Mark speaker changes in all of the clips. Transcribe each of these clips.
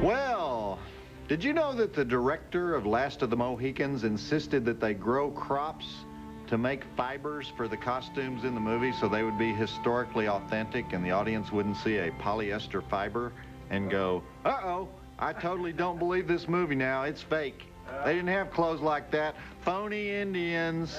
Speaker 1: Well, did you know that the director of Last of the Mohicans insisted that they grow crops to make fibers for the costumes in the movie so they would be historically authentic and the audience wouldn't see a polyester fiber and go, uh-oh, I totally don't believe this movie now, it's fake. They didn't have clothes like that. Phony Indians.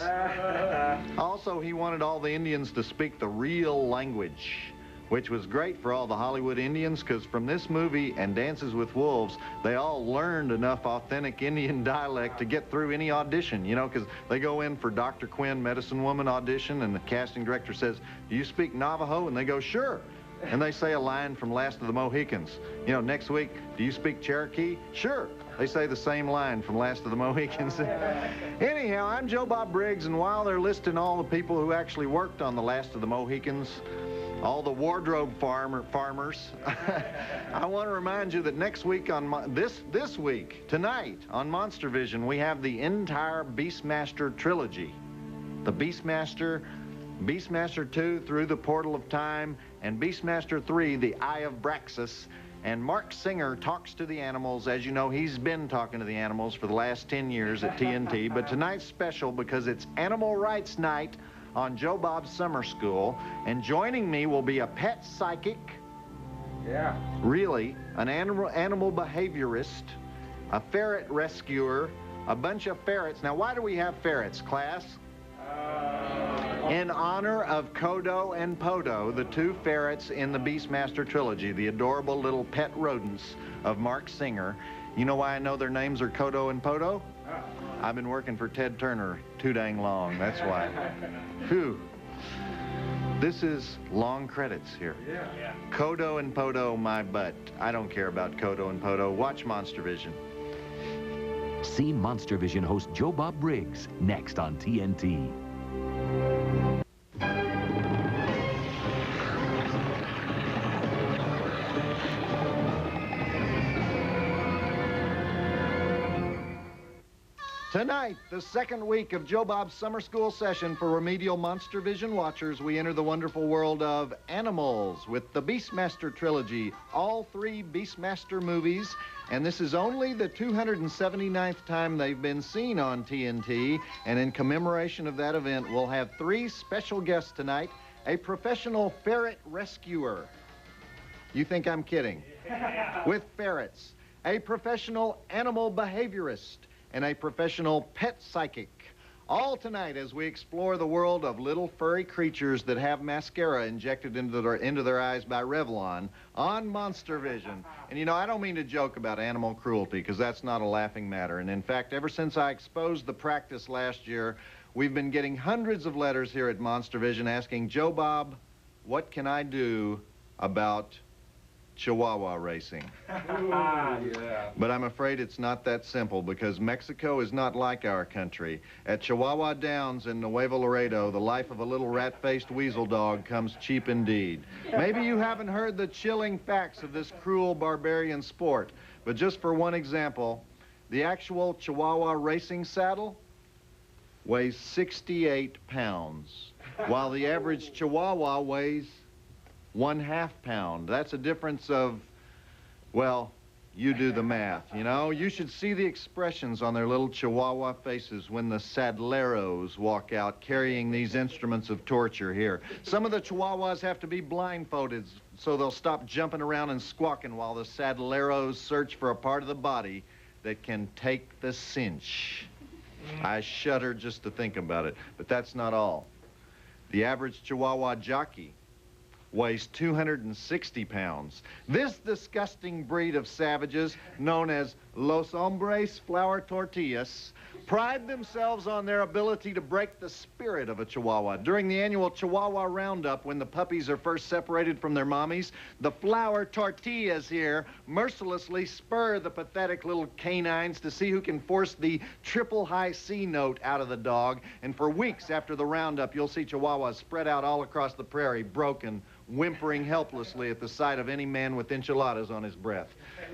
Speaker 1: Also, he wanted all the Indians to speak the real language, which was great for all the Hollywood Indians, because from this movie and Dances with Wolves, they all learned enough authentic Indian dialect to get through any audition, you know, because they go in for Dr. Quinn, Medicine Woman audition, and the casting director says, do you speak Navajo? And they go, sure. And they say a line from Last of the Mohicans. You know, next week, do you speak Cherokee? Sure. They say the same line from Last of the Mohicans. Anyhow, I'm Joe Bob Briggs, and while they're listing all the people who actually worked on the Last of the Mohicans, all the wardrobe farmers, I want to remind you that next week on this week, tonight on Monstervision, we have the entire Beastmaster trilogy. The Beastmaster, Beastmaster 2, Through the Portal of Time, and Beastmaster 3, The Eye of Braxus. And Mark Singer talks to the animals. As you know, he's been talking to the animals for the last 10 years at TNT. But tonight's special because it's Animal Rights Night on Joe Bob's Summer School. And joining me will be a pet psychic.
Speaker 2: Yeah.
Speaker 1: Really, an animal behaviorist, a ferret rescuer, a bunch of ferrets. Now, why do we have ferrets, class? In honor of Kodo and Podo, the two ferrets in the Beastmaster trilogy, the adorable little pet rodents of Mark Singer. You know why I know their names are Kodo and Podo? I've been working for Ted Turner too dang long, that's why. Phew. This is long credits here.
Speaker 2: Yeah.
Speaker 1: Kodo and Podo, my butt. I don't care about Kodo and Podo. Watch Monstervision.
Speaker 3: See Monstervision host Joe Bob Briggs next on TNT.
Speaker 1: Tonight, the second week of Joe Bob's summer school session for remedial Monstervision watchers, we enter the wonderful world of animals with the Beastmaster trilogy, all three Beastmaster movies, and this is only the 279th time they've been seen on TNT, and in commemoration of that event, we'll have three special guests tonight, a professional ferret rescuer. You think I'm kidding? With ferrets, a professional animal behaviorist, and a professional pet psychic. All tonight as we explore the world of little furry creatures that have mascara injected into their eyes by Revlon on Monstervision. And you know, I don't mean to joke about animal cruelty, because that's not a laughing matter. And in fact, ever since I exposed the practice last year, we've been getting hundreds of letters here at Monstervision asking, Joe Bob, what can I do about Chihuahua racing?
Speaker 2: Yeah.
Speaker 1: But I'm afraid it's not that simple, because Mexico is not like our country. At Chihuahua Downs in Nuevo Laredo, the life of a little rat-faced weasel dog comes cheap indeed. Maybe you haven't heard the chilling facts of this cruel barbarian sport, but just for one example, the actual Chihuahua racing saddle weighs 68 pounds, while the average Chihuahua weighs 1/2 pound. That's a difference of, well, you do the math, you know? You should see the expressions on their little Chihuahua faces when the saddleros walk out carrying these instruments of torture here. Some of the Chihuahuas have to be blindfolded so they'll stop jumping around and squawking while the saddleros search for a part of the body that can take the cinch. I shudder just to think about it, but that's not all. The average Chihuahua jockey weighs 260 pounds. This disgusting breed of savages, known as Los Hombres Flour Tortillas, pride themselves on their ability to break the spirit of a Chihuahua. During the annual Chihuahua Roundup, when the puppies are first separated from their mommies, the flour tortillas here mercilessly spur the pathetic little canines to see who can force the triple high C note out of the dog. And for weeks after the Roundup, you'll see Chihuahuas spread out all across the prairie, broken, whimpering helplessly at the sight of any man with enchiladas on his breath.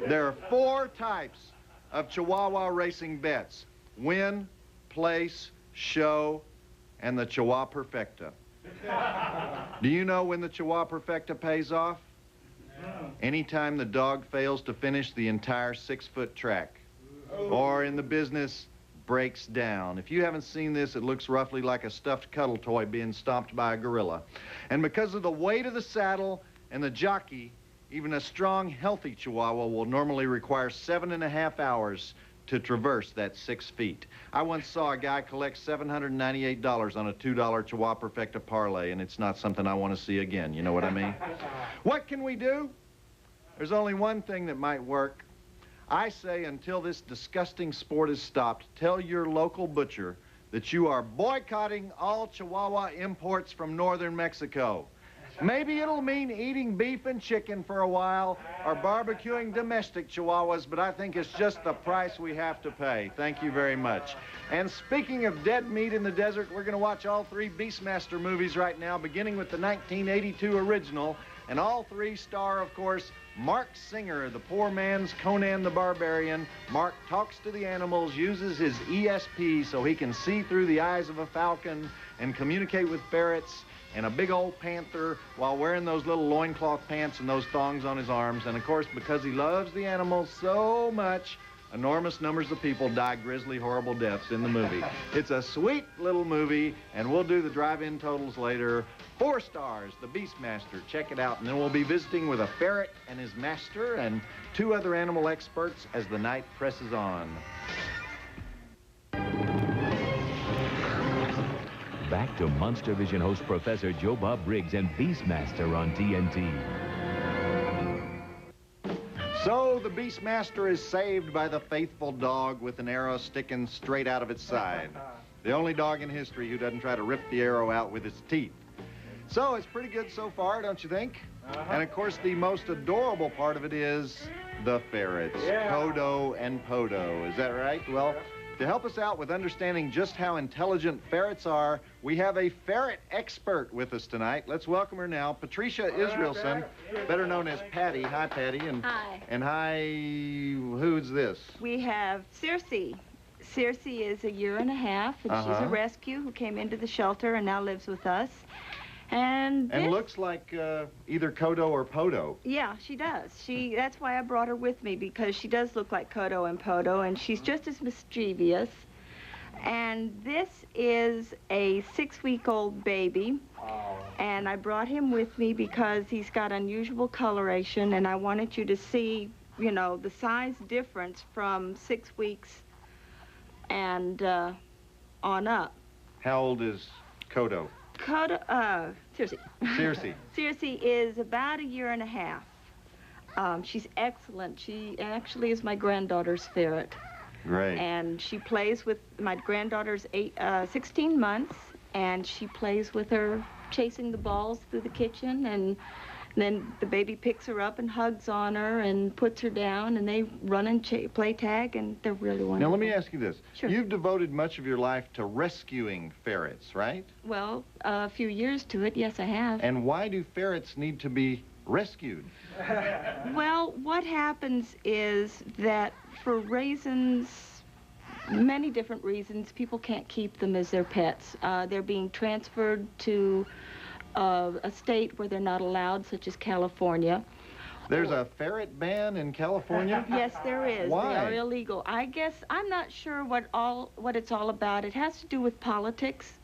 Speaker 1: There are 4 types of Chihuahua racing bets: win, place, show, and the Chihuahua Perfecta. Do you know when the Chihuahua Perfecta pays off? anytime the dog fails to finish the entire 6-foot track, or in the business, breaks down. If you haven't seen this, it looks roughly like a stuffed cuddle toy being stomped by a gorilla. And because of the weight of the saddle and the jockey, even a strong, healthy Chihuahua will normally require 7.5 hours to traverse that 6 feet. I once saw a guy collect $798 on a $2 Chihuahua Perfecta parlay, and it's not something I want to see again, you know what I mean? What can we do? There's only one thing that might work. I say until this disgusting sport is stopped, tell your local butcher that you are boycotting all Chihuahua imports from northern Mexico. Maybe it'll mean eating beef and chicken for a while or barbecuing domestic Chihuahuas, but I think it's just the price we have to pay. Thank you very much. And speaking of dead meat in the desert, we're going to watch all 3 Beastmaster movies right now, beginning with the 1982 original. And all 3 star, of course, Mark Singer, the poor man's Conan the Barbarian. Mark talks to the animals, uses his ESP so he can see through the eyes of a falcon and communicate with ferrets and a big old panther while wearing those little loincloth pants and those thongs on his arms. And, of course, because he loves the animals so much, enormous numbers of people die grisly, horrible deaths in the movie. It's a sweet little movie, and we'll do the drive-in totals later. 4 stars, The Beastmaster. Check it out. And then we'll be visiting with a ferret and his master and 2 other animal experts as the night presses on.
Speaker 3: Back to Monstervision host Professor Joe Bob Briggs and Beastmaster on TNT.
Speaker 1: So the Beastmaster is saved by the faithful dog with an arrow sticking straight out of its side. The only dog in history who doesn't try to rip the arrow out with its teeth. So it's pretty good so far, don't you think? And of course, the most adorable part of it is the ferrets, Kodo and Podo. Is that right? Well, to help us out with understanding just how intelligent ferrets are, we have a ferret expert with us tonight. Let's welcome her now, Patricia Israelson, better known as Patty. Hi, Patty. And,
Speaker 4: hi.
Speaker 1: And hi, who's this?
Speaker 4: We have Circe. Circe is 1.5 years, and she's a rescue who came into the shelter and now lives with us. And
Speaker 1: looks like either Kodo or Podo.
Speaker 4: Yeah, she does. That's why I brought her with me, because she does look like Kodo and Podo, and she's just as mischievous. And this is a 6-week-old baby, and I brought him with me because he's got unusual coloration, and I wanted you to see, you know, the size difference from 6 weeks and on up.
Speaker 1: How old is Kodo?
Speaker 4: Circe.
Speaker 1: Circe.
Speaker 4: Circe is about 1.5 years. She's excellent. She actually is my granddaughter's ferret.
Speaker 1: Great.
Speaker 4: And she plays with my granddaughter's 16 months, and she plays with her, chasing the balls through the kitchen, and then the baby picks her up and hugs on her and puts her down, and they run and play tag, and they're really wonderful.
Speaker 1: Now, let me ask you this.
Speaker 4: Sure.
Speaker 1: You've devoted much of your life to rescuing ferrets, right?
Speaker 4: Well, a few years to it, yes, I have.
Speaker 1: And why do ferrets need to be rescued?
Speaker 4: Well, what happens is that for reasons, many different reasons, people can't keep them as their pets. They're being transferred to a state where they're not allowed, such as California.
Speaker 1: There's a ferret ban in California?
Speaker 4: Yes, there is.
Speaker 1: Why?
Speaker 4: They are illegal. I guess I'm not sure what it's all about. It has to do with politics.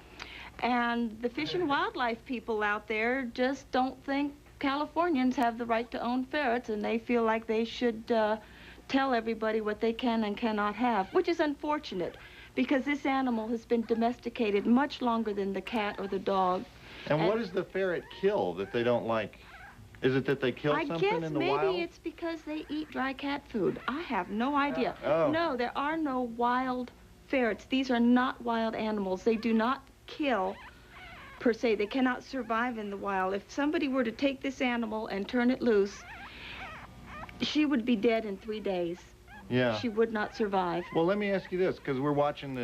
Speaker 4: And the Fish and Wildlife people out there just don't think Californians have the right to own ferrets, and they feel like they should tell everybody what they can and cannot have, which is unfortunate, because this animal has been domesticated much longer than the cat or the dog.
Speaker 1: And what does the ferret kill that they don't like? Is it that they kill something in the wild?
Speaker 4: I guess maybe it's because they eat dry cat food. I have no idea.
Speaker 1: Oh.
Speaker 4: No, there are no wild ferrets. These are not wild animals. They do not kill, per se. They cannot survive in the wild. If somebody were to take this animal and turn it loose, she would be dead in 3 days.
Speaker 1: Yeah.
Speaker 4: She would not survive.
Speaker 1: Well, let me ask you this, because we're watching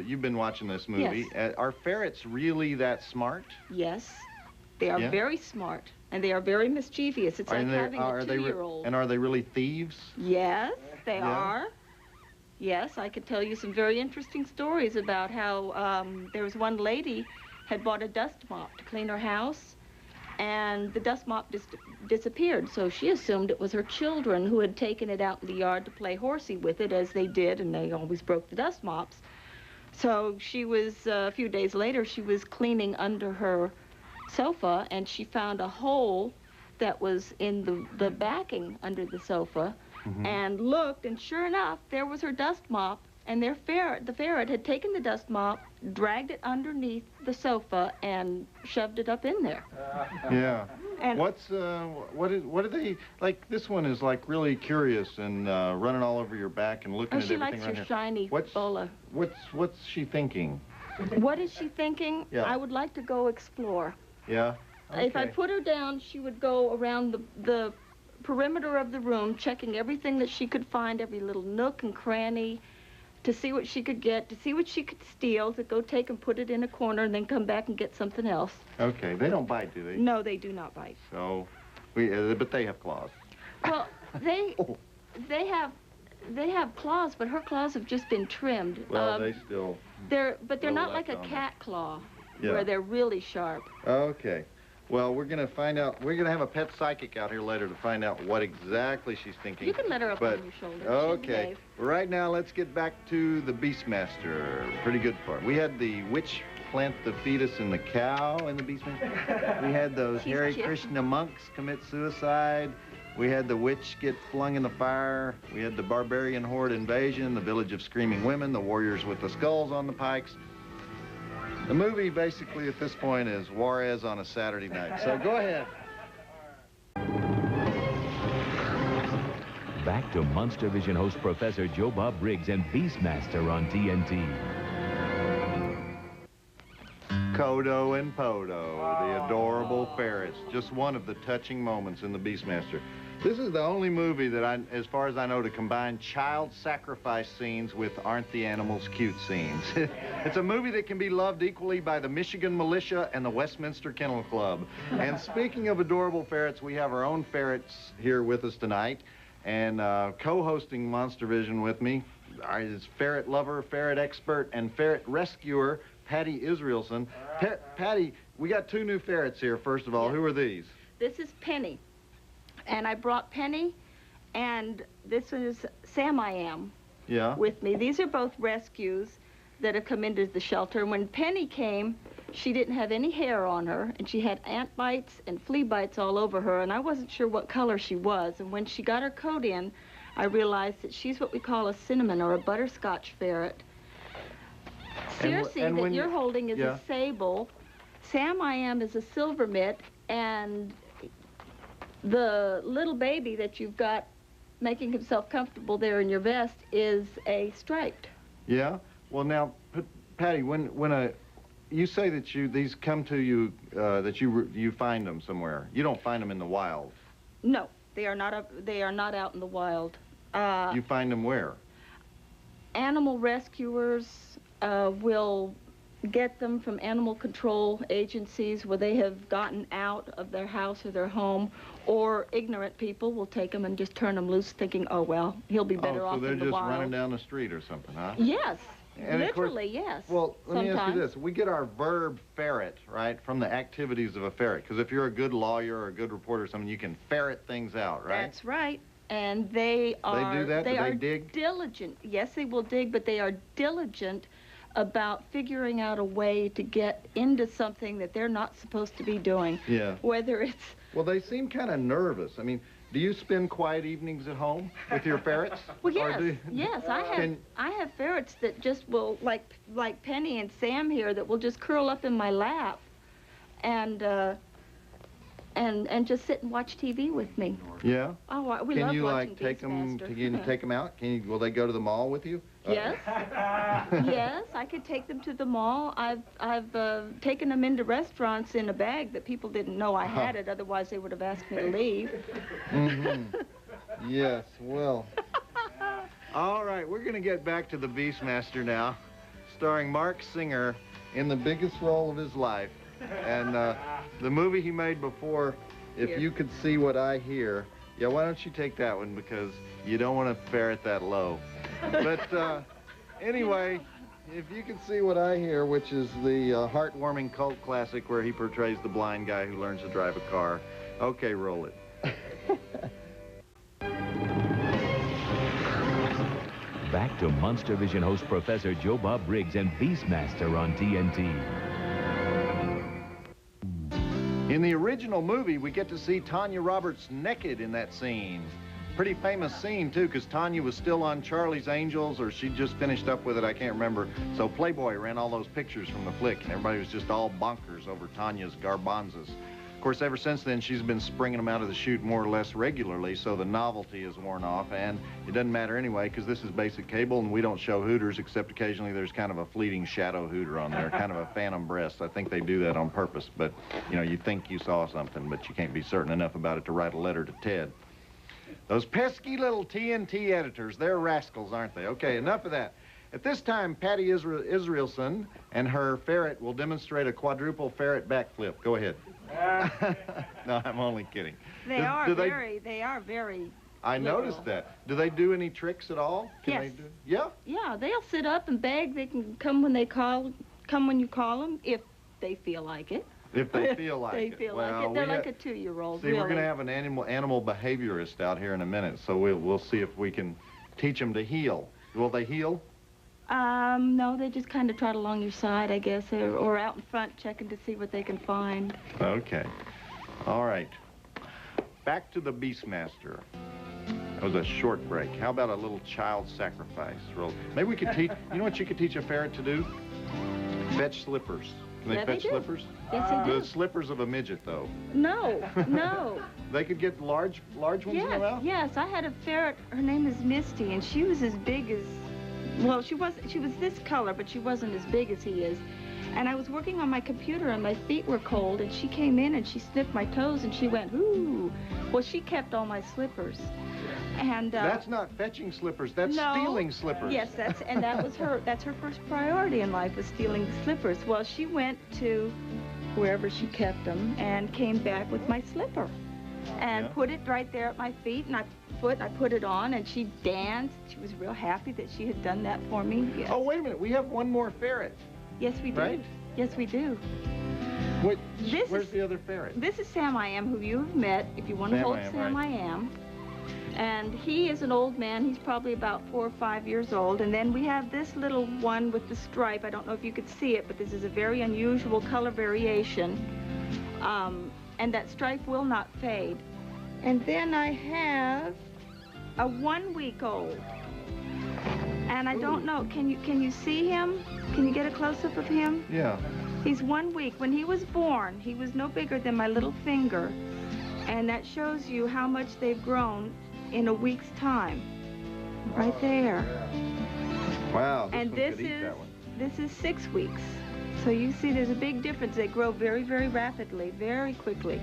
Speaker 1: you've been watching this movie.
Speaker 4: Yes.
Speaker 1: Are ferrets really that smart?
Speaker 4: Yes. They are very smart, and they are very mischievous. It's like having a 2-year-old.
Speaker 1: And are they really thieves?
Speaker 4: Yes, they are. Yes, I could tell you some very interesting stories about how there was one lady had bought a dust mop to clean her house, and the dust mop disappeared. So she assumed it was her children who had taken it out in the yard to play horsey with it, as they did, and they always broke the dust mops. So she was, a few days later, she was cleaning under her sofa, and she found a hole that was in the backing under the sofa, and looked, and sure enough, there was her dust mop, and the ferret had taken the dust mop, dragged it underneath the sofa, and shoved it up in there.
Speaker 1: Yeah.
Speaker 4: And
Speaker 1: what are they, like, this one is like really curious and running all over your back and looking at
Speaker 4: she
Speaker 1: everything
Speaker 4: likes
Speaker 1: right
Speaker 4: her
Speaker 1: here.
Speaker 4: shiny bola.
Speaker 1: What's she thinking?
Speaker 4: What is she thinking?
Speaker 1: Yeah.
Speaker 4: I would like to go explore.
Speaker 1: Yeah? Okay.
Speaker 4: If I put her down, she would go around the perimeter of the room, checking everything that she could find, every little nook and cranny, to see what she could get, to see what she could steal, to go take and put it in a corner, and then come back and get something else.
Speaker 1: Okay, they don't bite, do they?
Speaker 4: No, they do not bite.
Speaker 1: So, but they have claws.
Speaker 4: Well, they have claws, but her claws have just been trimmed.
Speaker 1: Well, they still...
Speaker 4: They're not
Speaker 1: left
Speaker 4: like a
Speaker 1: on
Speaker 4: cat claw,
Speaker 1: Yeah.
Speaker 4: where they're really sharp.
Speaker 1: Okay. Well, we're going to find out. We're going to have a pet psychic out here later to find out what exactly she's thinking.
Speaker 4: You can let her up
Speaker 1: but,
Speaker 4: on your shoulder.
Speaker 1: Okay. Right now, let's get back to the Beastmaster. Pretty good part. We had the witch plant the fetus in the cow in the Beastmaster. We had those
Speaker 4: She's
Speaker 1: Hare
Speaker 4: cute.
Speaker 1: Krishna monks commit suicide. We had the witch get flung in the fire. We had the barbarian horde invasion, the village of screaming women, the warriors with the skulls on the pikes. The movie, basically, at this point, is Juarez on a Saturday night. So go ahead.
Speaker 3: Back to Monstervision host Professor Joe Bob Briggs and Beastmaster on TNT.
Speaker 1: Kodo and Podo, the adorable ferrets. Just one of the touching moments in the Beastmaster. This is the only movie that as far as I know, to combine child sacrifice scenes with aren't the animals cute scenes. It's a movie that can be loved equally by the Michigan Militia and the Westminster Kennel Club. And speaking of adorable ferrets, we have our own ferrets here with us tonight. And co-hosting Monstervision with me is ferret lover, ferret expert, and ferret rescuer, Patty Israelson. Patty, we got two new ferrets here, first of all.
Speaker 4: Yes.
Speaker 1: Who are these?
Speaker 4: This is Penny. And I brought Penny, and this one is Sam I Am
Speaker 1: Yeah.
Speaker 4: with me. These are both rescues that have come into the shelter. When Penny came, she didn't have any hair on her, and she had ant bites and flea bites all over her, and I wasn't sure what color she was. And when she got her coat in, I realized that she's what we call a cinnamon or a butterscotch ferret. Circe, that you're holding, is a sable. Sam I Am is a silver mitt, and the little baby that you've got making himself comfortable there in your vest is a striped.
Speaker 1: Yeah? Well, now, Patty, when you say that these come to you, that you find them somewhere. You don't find them in the wild.
Speaker 4: No, they are not out in the wild.
Speaker 1: You find them where?
Speaker 4: Animal rescuers will get them from animal control agencies where they have gotten out of their house or their home, or ignorant people will take them and just turn them loose thinking, oh, well, he'll be better off in the wild.
Speaker 1: So they're just running down the street or something, huh?
Speaker 4: Yes,
Speaker 1: and
Speaker 4: literally,
Speaker 1: of course,
Speaker 4: yes.
Speaker 1: Well, let me ask you
Speaker 4: sometimes.
Speaker 1: this. We get our verb ferret, right, from the activities of a ferret. Because if you're a good lawyer or a good reporter or something, you can ferret things out, right?
Speaker 4: That's right. And they are...
Speaker 1: They do that? Do
Speaker 4: are
Speaker 1: they dig?
Speaker 4: diligent. Yes, they will dig, but they are diligent about figuring out a way to get into something that they're not supposed to be doing.
Speaker 1: Yeah.
Speaker 4: Whether it's...
Speaker 1: Well, they seem kind of nervous. I mean, do you spend quiet evenings at home with your ferrets?
Speaker 4: Well,
Speaker 1: Or
Speaker 4: yes, yes. I have ferrets that just will, like Penny and Sam here, that will just curl up in my lap and just sit and watch TV with me.
Speaker 1: Yeah?
Speaker 4: Oh, we
Speaker 1: Can
Speaker 4: love
Speaker 1: you,
Speaker 4: watching
Speaker 1: like, take them?
Speaker 4: Beastmaster.
Speaker 1: Can you take them out? Will they go to the mall with you?
Speaker 4: Yes. Yes, I could take them to the mall. I've taken them into restaurants in a bag that people didn't know I had it. Otherwise, they would have asked me to leave.
Speaker 1: Mm-hmm. Yes, well. All right, we're going to get back to the Beastmaster now, starring Mark Singer in the biggest role of his life. And the movie he made before, If
Speaker 4: Here.
Speaker 1: You Could See What I Hear. Yeah, why don't you take that one, because you don't want to ferret that low. But anyway, if you can see what I hear, which is the heartwarming cult classic where he portrays the blind guy who learns to drive a car. Okay, roll it.
Speaker 3: Back to Monstervision host Professor Joe Bob Briggs and Beastmaster on TNT.
Speaker 1: In the original movie, we get to see Tanya Roberts naked in that scene. Pretty famous scene, too, because Tanya was still on Charlie's Angels, or she just finished up with it, I can't remember. So Playboy ran all those pictures from the flick, and everybody was just all bonkers over Tanya's garbanzos. Of course, ever since then, she's been springing them out of the chute more or less regularly, so the novelty is worn off, and it doesn't matter anyway, because this is basic cable, and we don't show hooters, except occasionally there's kind of a fleeting shadow hooter on there, kind of a phantom breast. I think they do that on purpose, but, you know, you think you saw something, but you can't be certain enough about it to write a letter to Ted. Those pesky little TNT editors, they're rascals, aren't they? Okay, enough of that. At this time, Patty Israelson and her ferret will demonstrate a quadruple ferret backflip. Go ahead. No, I'm only kidding.
Speaker 4: They are very
Speaker 1: I
Speaker 4: liberal.
Speaker 1: noticed that. Do they do any tricks at all? Can
Speaker 4: Yes.
Speaker 1: They do? Yeah?
Speaker 4: Yeah, they'll sit up and beg. They can come when you call them, if they feel like it.
Speaker 1: If they feel like
Speaker 4: They
Speaker 1: it.
Speaker 4: feel
Speaker 1: Well,
Speaker 4: like it. They're
Speaker 1: we
Speaker 4: like a 2-year-old,
Speaker 1: See,
Speaker 4: really.
Speaker 1: we're going to have an animal behaviorist out here in a minute, so we'll see if we can teach them to heel. Will they heel?
Speaker 4: No, they just kind of trot along your side, I guess, or out in front checking to see what they can find.
Speaker 1: Okay. All right. Back to the Beastmaster. That was a short break. How about a little child sacrifice? Maybe we could teach, you know what you could teach a ferret to do? Fetch slippers. Can they
Speaker 4: Yeah,
Speaker 1: fetch
Speaker 4: they do.
Speaker 1: slippers?
Speaker 4: Yes, they do.
Speaker 1: The slippers of a midget, though.
Speaker 4: No, no.
Speaker 1: They could get large ones in their mouth?
Speaker 4: Yes, I had a ferret. Her name is Misty, and she was as big as, well, she was this color, but she wasn't as big as he is. And I was working on my computer, and my feet were cold, and she came in, and she sniffed my toes, and she went, ooh. Well, she kept all my slippers. And
Speaker 1: that's not fetching slippers. That's stealing slippers.
Speaker 4: Yes, that's her first priority in life, was stealing the slippers. Well, she went to wherever she kept them and came back with my slipper and put it right there at my feet, and I put it on, and she danced. She was real happy that she had done that for me. Yes.
Speaker 1: Oh, wait a minute. We have one more ferret.
Speaker 4: Yes, we do.
Speaker 1: Right?
Speaker 4: Yes, we do.
Speaker 1: Where's the other ferret?
Speaker 4: This is Sam I Am, who you've met, if you want to hold Sam I Am. And he is an old man. He's probably about 4 or 5 years old. And then we have this little one with the stripe. I don't know if you could see it, but this is a very unusual color variation. And that stripe will not fade. And then I have a 1-week-old. And I don't know, can you see him? Can you get a close-up of him?
Speaker 1: Yeah.
Speaker 4: He's 1 week. When he was born, he was no bigger than my little finger. And that shows you how much they've grown in a week's time. Right there.
Speaker 1: Wow,
Speaker 4: And this is 6 weeks. So you see there's a big difference. They grow very, very rapidly, very quickly.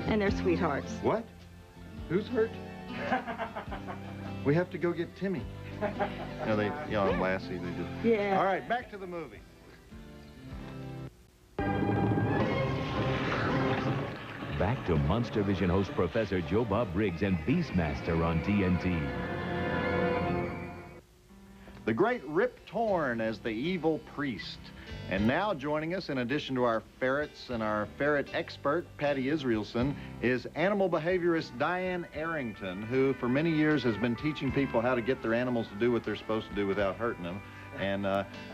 Speaker 4: And they're sweethearts.
Speaker 1: What? Who's hurt? We have to go get Timmy. No, Lassie, they just...
Speaker 4: Yeah.
Speaker 1: All right, back to the movie.
Speaker 3: Back to Monstervision host Professor Joe Bob Briggs and Beastmaster on TNT.
Speaker 1: The great Rip Torn as the evil priest. And now joining us, in addition to our ferrets and our ferret expert, Patty Israelson, is animal behaviorist Diane Arrington, who for many years has been teaching people how to get their animals to do what they're supposed to do without hurting them. And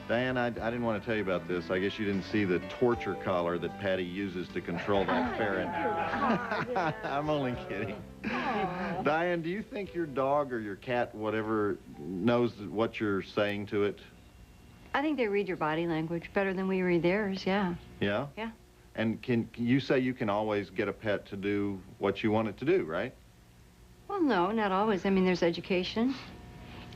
Speaker 1: Diane, I didn't want to tell you about this. I guess you didn't see the torture collar that Patty uses to control that ferret. I'm only kidding. Diane, do you think your dog or your cat, whatever, knows what you're saying to it?
Speaker 5: I think they read your body language better than we read theirs, yeah.
Speaker 1: Yeah?
Speaker 5: Yeah.
Speaker 1: And can you say you can always get a pet to do what you want it to do, right?
Speaker 5: Well, no, not always. I mean, there's education.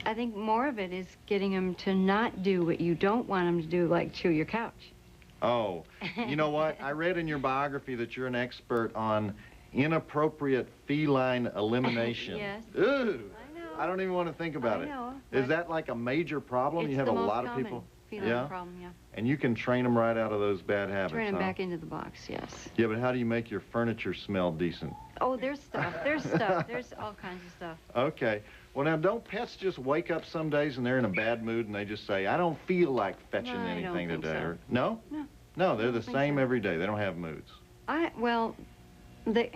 Speaker 5: I think more of it is getting them to not do what you don't want them to do, like chew your couch.
Speaker 1: Oh, you know what? I read in your biography that you're an expert on inappropriate feline elimination.
Speaker 5: Yes.
Speaker 1: Ooh.
Speaker 5: I know.
Speaker 1: I don't even want to think about
Speaker 5: I
Speaker 1: it.
Speaker 5: know,
Speaker 1: Is
Speaker 5: but
Speaker 1: that like a major problem?
Speaker 5: it's
Speaker 1: You have
Speaker 5: the
Speaker 1: a
Speaker 5: most
Speaker 1: lot of
Speaker 5: common.
Speaker 1: people.
Speaker 5: feline
Speaker 1: Yeah?
Speaker 5: problem, yeah.
Speaker 1: And you can train them right out of those bad habits,
Speaker 5: Turn them
Speaker 1: huh?
Speaker 5: back into the box, yes.
Speaker 1: Yeah, but how do you make your furniture smell decent?
Speaker 5: Oh, there's stuff. There's stuff. There's all kinds of stuff.
Speaker 1: Okay. Well, now, don't pets just wake up some days and they're in a bad mood and they just say, I don't feel like fetching
Speaker 5: No, I don't
Speaker 1: anything
Speaker 5: think
Speaker 1: today?
Speaker 5: so.
Speaker 1: Or, no?
Speaker 5: No.
Speaker 1: No, they're
Speaker 5: I
Speaker 1: the
Speaker 5: don't think
Speaker 1: same
Speaker 5: so.
Speaker 1: every day. They don't have moods.
Speaker 5: Well, yeah,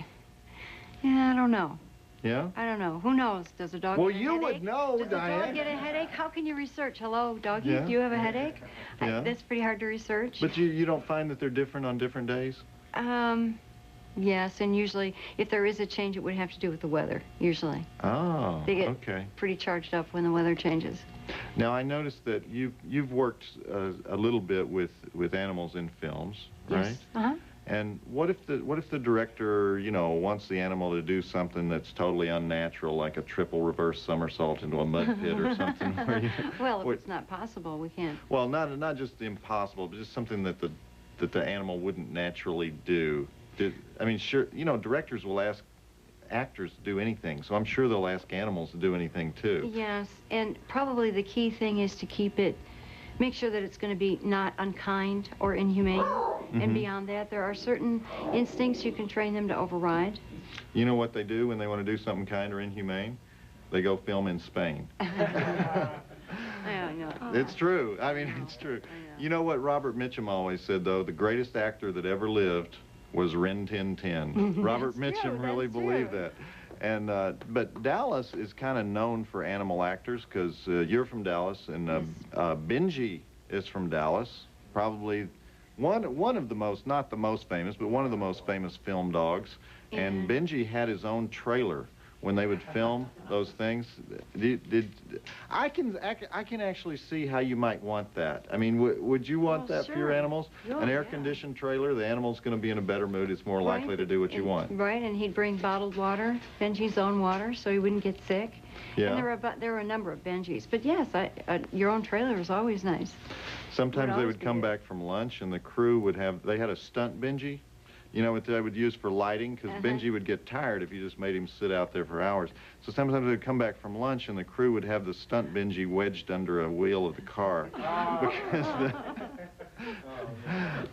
Speaker 5: I don't know.
Speaker 1: Yeah?
Speaker 5: I don't know. Who knows? Does a dog
Speaker 1: Well,
Speaker 5: get a
Speaker 1: you
Speaker 5: headache?
Speaker 1: would know,
Speaker 5: Does a dog
Speaker 1: Diane.
Speaker 5: get a headache? How can you research? Hello, doggy,
Speaker 1: Yeah.
Speaker 5: do you have a headache?
Speaker 1: Yeah.
Speaker 5: That's pretty hard to research.
Speaker 1: But you don't find that they're different on different days?
Speaker 5: Yes, and usually, if there is a change, it would have to do with the weather, usually.
Speaker 1: Oh,
Speaker 5: They get
Speaker 1: okay.
Speaker 5: pretty charged up when the weather changes.
Speaker 1: Now, I noticed that you've worked a little bit with animals in films, right?
Speaker 5: Yes. Uh-huh.
Speaker 1: And what if the director, wants the animal to do something that's totally unnatural, like a triple reverse somersault into a mud pit or something?
Speaker 5: Well, if it's not possible, we can't.
Speaker 1: Well, not just impossible, but just something that the animal wouldn't naturally do. I mean, sure, directors will ask actors to do anything, so I'm sure they'll ask animals to do anything too.
Speaker 5: Yes, and probably the key thing is to make sure that it's going to be not unkind or inhumane. And beyond that, there are certain instincts you can train them to override.
Speaker 1: You know what they do when they want to do something kind or inhumane? They go film in Spain.
Speaker 5: I know.
Speaker 1: It's true. I mean, it's true. You know what Robert Mitchum always said, though? The greatest actor that ever lived was Rin Tin Tin. Robert Mitchum really believed that. And but Dallas is kind of known for animal actors because you're from Dallas, and Benji is from Dallas. Probably one of the most, not the most famous, but one of the most famous film dogs. And Benji had his own trailer when they would film those things. I can actually see how you might want that. I mean, would you want that for your
Speaker 5: sure.
Speaker 1: animals? An air-conditioned trailer, the animal's going to be in a better mood. It's more likely to do what you want.
Speaker 5: Right, and he'd bring bottled water, Benji's own water, so he wouldn't get sick.
Speaker 1: Yeah.
Speaker 5: And there were a number of Benjis. But yes, your own trailer is always nice.
Speaker 1: Sometimes they
Speaker 5: always
Speaker 1: would
Speaker 5: be
Speaker 1: come
Speaker 5: there.
Speaker 1: back from lunch and the crew would they had a stunt Benji, what they would use for lighting, because Benji would get tired if you just made him sit out there for hours. So sometimes they'd come back from lunch and the crew would have the stunt Benji wedged under a wheel of the car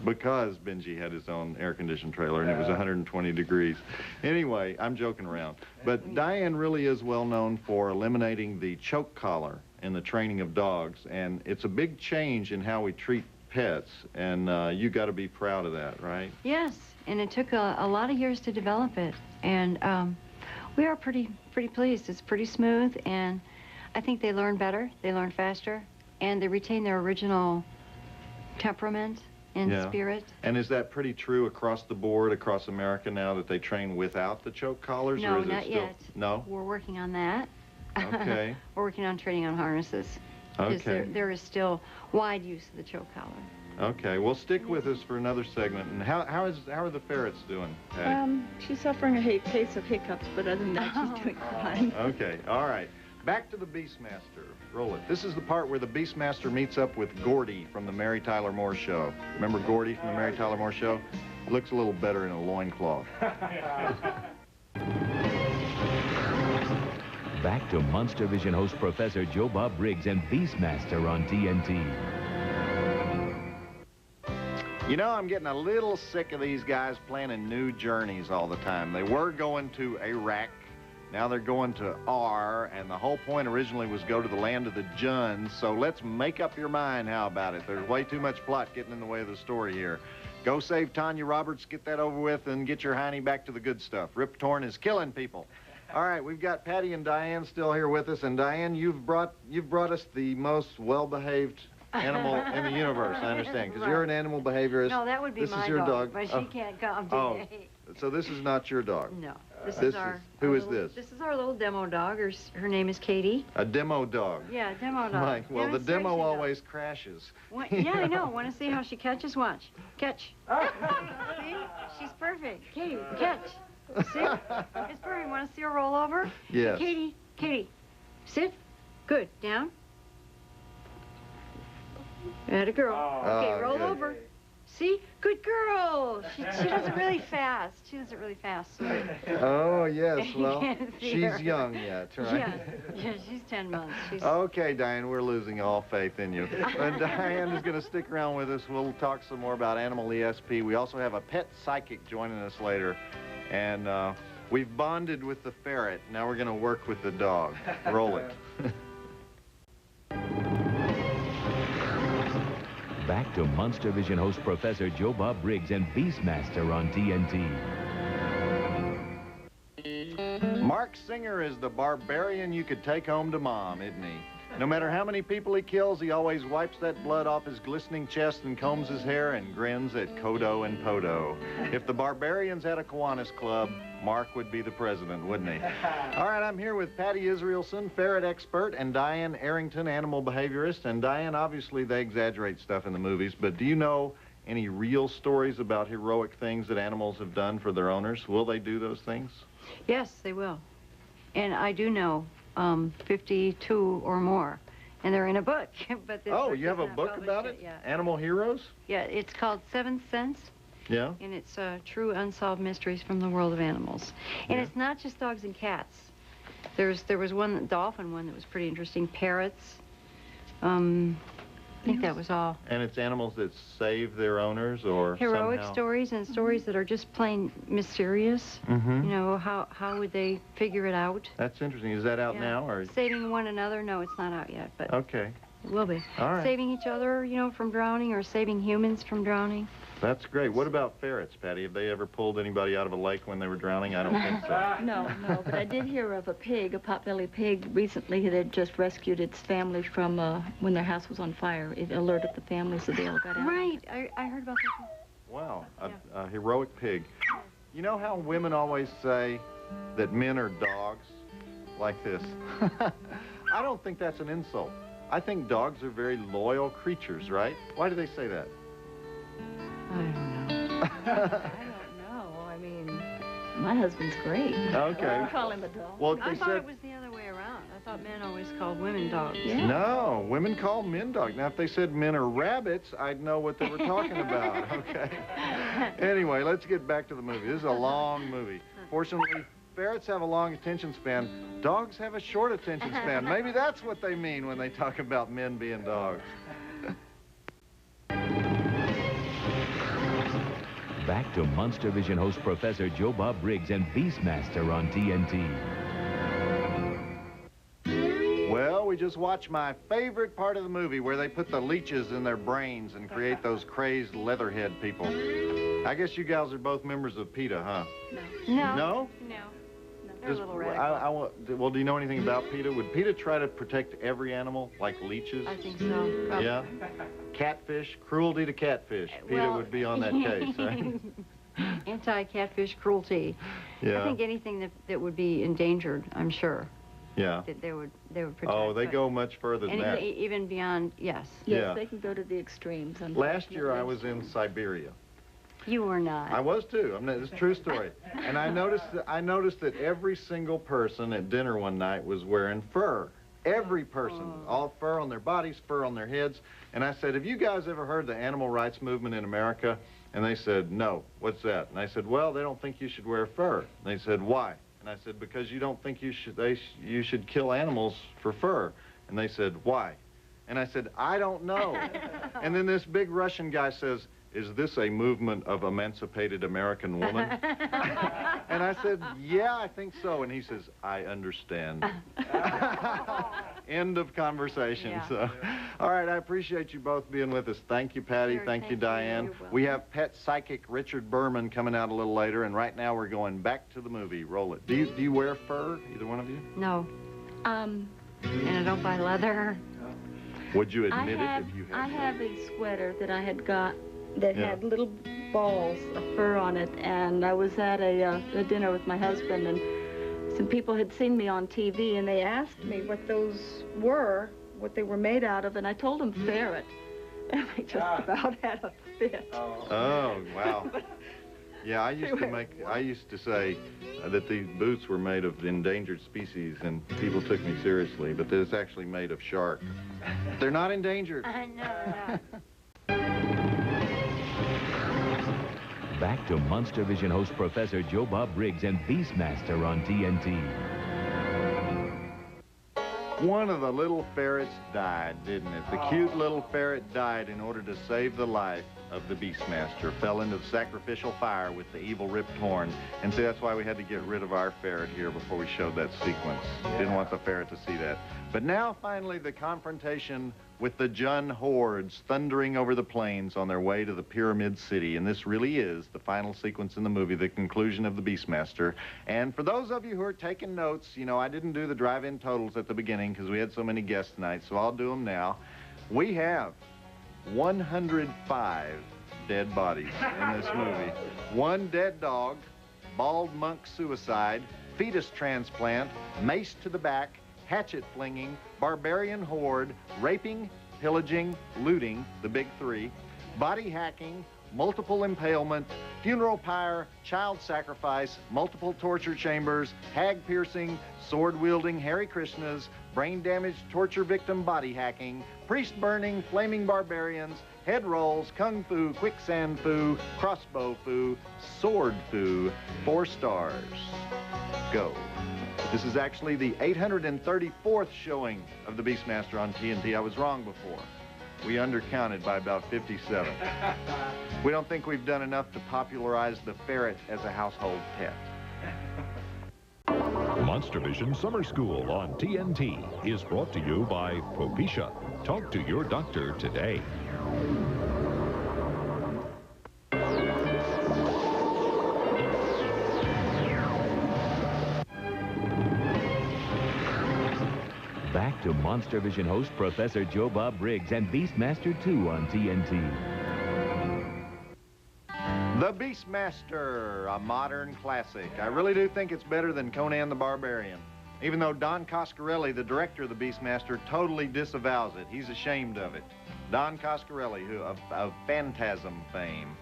Speaker 1: because Benji had his own air-conditioned trailer and it was 120 degrees. Anyway, I'm joking around. But Diane really is well known for eliminating the choke collar in the training of dogs, and it's a big change in how we treat pets, and you got to be proud of that, right?
Speaker 5: Yes, and it took a lot of years to develop it, and we are pretty pleased. It's pretty smooth, and I think they learn better, they learn faster, and they retain their original temperament and spirit.
Speaker 1: And is that pretty true across the board, across America now, that they train without the choke collars?
Speaker 5: No,
Speaker 1: or is it
Speaker 5: not
Speaker 1: still...
Speaker 5: yet.
Speaker 1: No?
Speaker 5: We're working on that.
Speaker 1: Okay.
Speaker 5: We're working on training on harnesses. Because
Speaker 1: Okay.
Speaker 5: there is still wide use of the choke collar.
Speaker 1: Okay, well, stick with us for another segment. And how are the ferrets doing, Patty?
Speaker 4: She's suffering a case of hiccups, but other than that, she's doing fine.
Speaker 1: Okay, all right. Back to the Beastmaster. Roll it. This is the part where the Beastmaster meets up with Gordy from the Mary Tyler Moore Show. Remember Gordy from the Mary Tyler Moore Show? Looks a little better in a loincloth.
Speaker 3: Back to Monstervision host Professor Joe Bob Briggs and Beastmaster on TNT.
Speaker 1: I'm getting a little sick of these guys planning new journeys all the time. They were going to Iraq. Now they're going to R, and the whole point originally was go to the land of the Juns. So let's make up your mind. How about it? There's way too much plot getting in the way of the story here. Go save Tanya Roberts, get that over with, and get your hiney back to the good stuff. Rip Torn is killing people. All right, we've got Patty and Diane still here with us, and Diane, you've brought us the most well-behaved animal in the universe, I understand, because you're an animal behaviorist.
Speaker 5: No, that would be
Speaker 1: this
Speaker 5: my
Speaker 1: is your
Speaker 5: dog, but she can't come today.
Speaker 1: So this is not your dog?
Speaker 5: No.
Speaker 1: Who is this?
Speaker 5: This is our little demo dog. Her name is Katie.
Speaker 1: A demo dog?
Speaker 5: Yeah, demo dog.
Speaker 1: Well, the demo always crashes.
Speaker 5: Yeah, I know. Want to see how she catches? Watch. Catch. See? She's perfect. Katie, catch. See? It's perfect. Want to see her roll over?
Speaker 1: Yes.
Speaker 5: Katie, sit. Good. Down. Atta girl. Okay, roll over. See? Good girl. She does it really fast. She does it really fast. So.
Speaker 1: Oh, yes. Well,
Speaker 5: can't see
Speaker 1: she's
Speaker 5: her.
Speaker 1: young yet, right?
Speaker 5: Yeah, she's 10 months. She's...
Speaker 1: Okay, Diane, we're losing all faith in you. And Diane is going to stick around with us. We'll talk some more about animal ESP. We also have a pet psychic joining us later. And we've bonded with the ferret. Now we're going to work with the dog. Roll it.
Speaker 3: Back to Monstervision host Professor Joe Bob Briggs and Beastmaster on TNT.
Speaker 1: Mark Singer is the barbarian you could take home to Mom, isn't he? No matter how many people he kills, he always wipes that blood off his glistening chest and combs his hair and grins at Kodo and Podo. If the barbarians had a Kiwanis Club, Mark would be the president, wouldn't he? All right, I'm here with Patty Israelson, ferret expert, and Diane Arrington, animal behaviorist. And Diane, obviously they exaggerate stuff in the movies, but do you know any real stories about heroic things that animals have done for their owners? Will they do those things?
Speaker 5: Yes, they will. And I do know 52 or more. And they're in a book. But this
Speaker 1: Oh,
Speaker 5: book
Speaker 1: you have
Speaker 5: is
Speaker 1: a
Speaker 5: not
Speaker 1: book
Speaker 5: published
Speaker 1: about
Speaker 5: yet,
Speaker 1: it?
Speaker 5: Yeah.
Speaker 1: Animal Heroes?
Speaker 5: Yeah, it's called Seventh Sense.
Speaker 1: Yeah.
Speaker 5: And it's true unsolved mysteries from the world of animals. And
Speaker 1: Yeah.
Speaker 5: it's not just dogs and cats. There was one dolphin one that was pretty interesting. Parrots. I think that was all.
Speaker 1: And it's animals that save their owners or
Speaker 5: Heroic
Speaker 1: somehow...
Speaker 5: stories and stories that are just plain mysterious.
Speaker 1: Mm-hmm.
Speaker 5: You know, how would they figure it out?
Speaker 1: That's interesting. Is that out
Speaker 5: Yeah.
Speaker 1: now? Or...
Speaker 5: Saving one another? No, it's not out yet, but
Speaker 1: Okay.
Speaker 5: it will be.
Speaker 1: All right.
Speaker 5: Saving each other, you know, from drowning or saving humans from drowning.
Speaker 1: That's great. What about ferrets, Patty? Have they ever pulled anybody out of a lake when they were drowning? I don't think so.
Speaker 4: No, but I did hear of a pig, a potbelly pig, recently that had just rescued its family from when their house was on fire. It alerted the family so they all got out.
Speaker 5: Right, I heard about that.
Speaker 1: Wow,
Speaker 5: Yeah.
Speaker 1: a heroic pig. You know how women always say that men are dogs? Like this. I don't think that's an insult. I think dogs are very loyal creatures, right? Why do they say that?
Speaker 5: I don't know.
Speaker 4: I don't know. I mean, my husband's great.
Speaker 1: Okay.
Speaker 4: I call him a dog.
Speaker 1: Well, if
Speaker 5: I
Speaker 1: they
Speaker 5: thought
Speaker 1: said...
Speaker 5: it was the other way around. I thought men always called women dogs.
Speaker 4: Yeah.
Speaker 1: No, women call men dogs. Now, if they said men are rabbits, I'd know what they were talking about, okay? Anyway, let's get back to the movie. This is a long movie. Fortunately, ferrets have a long attention span. Dogs have a short attention span. Maybe that's what they mean when they talk about men being dogs.
Speaker 3: Back to Monstervision host Professor Joe Bob Briggs and Beastmaster on TNT.
Speaker 1: Well, we just watched my favorite part of the movie where they put the leeches in their brains and create those crazed leatherhead people. I guess you gals are both members of PETA, huh?
Speaker 5: No.
Speaker 1: No?
Speaker 5: No. They're a
Speaker 1: Just-
Speaker 5: little radical.
Speaker 1: well, do you know anything about PETA? Would PETA try to protect every animal, like leeches?
Speaker 5: I think so. Probably.
Speaker 1: Yeah? Catfish, cruelty to catfish. PETA
Speaker 5: Well,
Speaker 1: would be on that case, right?
Speaker 5: Anti-catfish cruelty.
Speaker 1: Yeah.
Speaker 5: I think anything that would be endangered, I'm sure,
Speaker 1: Yeah.
Speaker 5: that they would protect.
Speaker 1: Oh, they
Speaker 5: but-
Speaker 1: go much further than
Speaker 5: and
Speaker 1: that.
Speaker 5: even beyond, yes.
Speaker 4: Yes,
Speaker 1: Yeah.
Speaker 4: they can go to the extremes.
Speaker 1: Last year I
Speaker 4: unfortunately.
Speaker 1: was in Siberia.
Speaker 5: You were not.
Speaker 1: I was too. It's a true story. And I noticed that every single person at dinner one night was wearing fur. Every person, all fur on their bodies, fur on their heads. And I said, have you guys ever heard the animal rights movement in America? And they said, no. What's that? And I said, well, they don't think you should wear fur. And they said, why? And I said, because you don't think you should kill animals for fur. And they said, why? And I said, I don't know. And then this big Russian guy says, is this a movement of emancipated American woman? And I said, yeah, I think so. And he says, I understand. End of conversation.
Speaker 5: Yeah.
Speaker 1: So, all right, I appreciate you both being with us. Thank you, Patty.
Speaker 5: Sure,
Speaker 1: thank you,
Speaker 5: thank you.
Speaker 1: Diane.
Speaker 5: You're welcome.
Speaker 1: We have pet psychic Richard Berman coming out a little later, and right now we're going back to the movie. Roll it. Do you wear fur, either one of you?
Speaker 5: No.
Speaker 4: Um,
Speaker 5: And I don't buy leather.
Speaker 1: Would you
Speaker 4: I
Speaker 1: admit
Speaker 4: have,
Speaker 1: it if you had?
Speaker 4: I have a sweater that I had got that
Speaker 1: Yeah.
Speaker 4: had little balls of fur on it, and I was at a dinner with my husband, and some people had seen me on TV, and they asked me what those were, what they were made out of, and I told them ferret, and they just about had a fit.
Speaker 1: Oh, wow. Yeah, I used to say that these boots were made of endangered species, and people took me seriously, but it's actually made of shark. They're not endangered.
Speaker 5: I know.
Speaker 3: Back to Monstervision host Professor Joe Bob Briggs and Beastmaster on TNT.
Speaker 1: One of the little ferrets died, didn't it? The cute little ferret died in order to save the life of the Beastmaster. Fell into the sacrificial fire with the evil ripped horn. And see, that's why we had to get rid of our ferret here before we showed that sequence. Didn't want the ferret to see that. But now, finally, the confrontation with the Jun hordes thundering over the plains on their way to the Pyramid City. And this really is the final sequence in the movie, the conclusion of the Beastmaster. And for those of you who are taking notes, you know, I didn't do the drive-in totals at the beginning because we had so many guests tonight, so I'll do them now. We have 105 dead bodies in this movie. 1 dead dog, bald monk suicide, fetus transplant, mace to the back, hatchet flinging, barbarian horde, raping, pillaging, looting, the big 3, body hacking, multiple impalement, funeral pyre, child sacrifice, multiple torture chambers, hag piercing, sword wielding Hare Krishnas, brain damaged torture victim body hacking, priest burning, flaming barbarians, head rolls, kung fu, quicksand fu, crossbow fu, sword fu, 4 stars. Go. This is actually the 834th showing of the Beastmaster on TNT. I was wrong before. We undercounted by about 57. We don't think we've done enough to popularize the ferret as a household pet.
Speaker 6: Monstervision Summer School on TNT is brought to you by Propecia. Talk to your doctor today.
Speaker 3: Back to Monstervision host Professor Joe Bob Briggs and Beastmaster 2 on TNT.
Speaker 1: The Beastmaster, a modern classic. I really do think it's better than Conan the Barbarian, even though Don Coscarelli, the director of the Beastmaster, totally disavows it. He's ashamed of it. Don Coscarelli, who of Phantasm fame.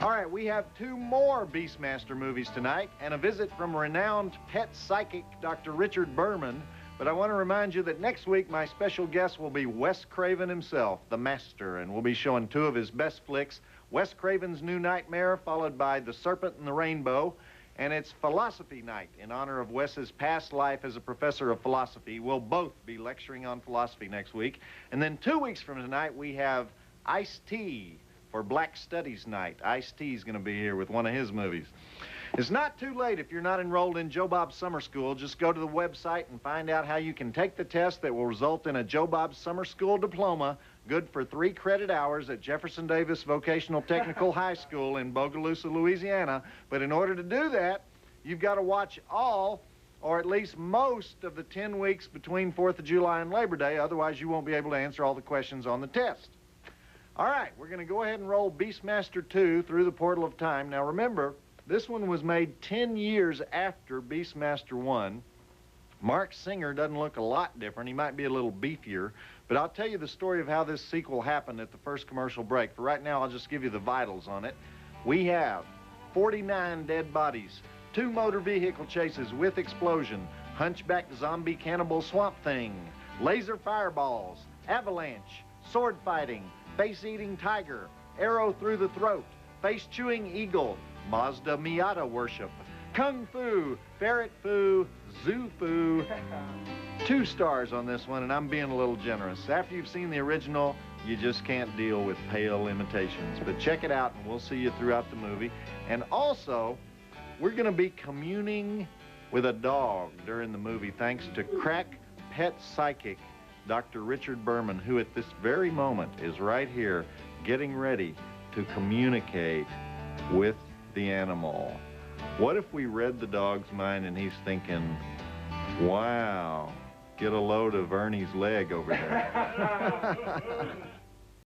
Speaker 1: All right, we have 2 more Beastmaster movies tonight and a visit from renowned pet psychic Dr. Richard Berman. But I want to remind you that next week my special guest will be Wes Craven himself, the master, and we'll be showing 2 of his best flicks, Wes Craven's New Nightmare, followed by The Serpent and the Rainbow, and it's Philosophy Night in honor of Wes's past life as a professor of philosophy. We'll both be lecturing on philosophy next week. And then 2 weeks from tonight, we have Ice-T for Black Studies Night. Ice-T is going to be here with one of his movies. It's not too late if you're not enrolled in Joe Bob's Summer School. Just go to the website and find out how you can take the test that will result in a Joe Bob's Summer School diploma, good for 3 credit hours at Jefferson Davis Vocational Technical High School in Bogalusa, Louisiana. But in order to do that, you've got to watch all, or at least most, of the 10 weeks between 4th of July and Labor Day. Otherwise, you won't be able to answer all the questions on the test. All right, we're going to go ahead and roll Beastmaster 2 through the portal of time. Now, remember, this one was made 10 years after Beastmaster 1. Mark Singer doesn't look a lot different. He might be a little beefier. But I'll tell you the story of how this sequel happened at the first commercial break. For right now, I'll just give you the vitals on it. We have 49 dead bodies, 2 motor vehicle chases with explosion, hunchback zombie cannibal swamp thing, laser fireballs, avalanche, sword fighting, face-eating tiger, arrow through the throat, face-chewing eagle, Mazda Miata worship, Kung Fu, Ferret Fu, Zoo Fu. 2 stars on this one, and I'm being a little generous. After you've seen the original, you just can't deal with pale imitations. But check it out, and we'll see you throughout the movie. And also, we're going to be communing with a dog during the movie, thanks to crack pet psychic Dr. Richard Berman, who at this very moment is right here getting ready to communicate with the animal. What if we read the dog's mind and he's thinking, wow, get a load of Ernie's leg over there.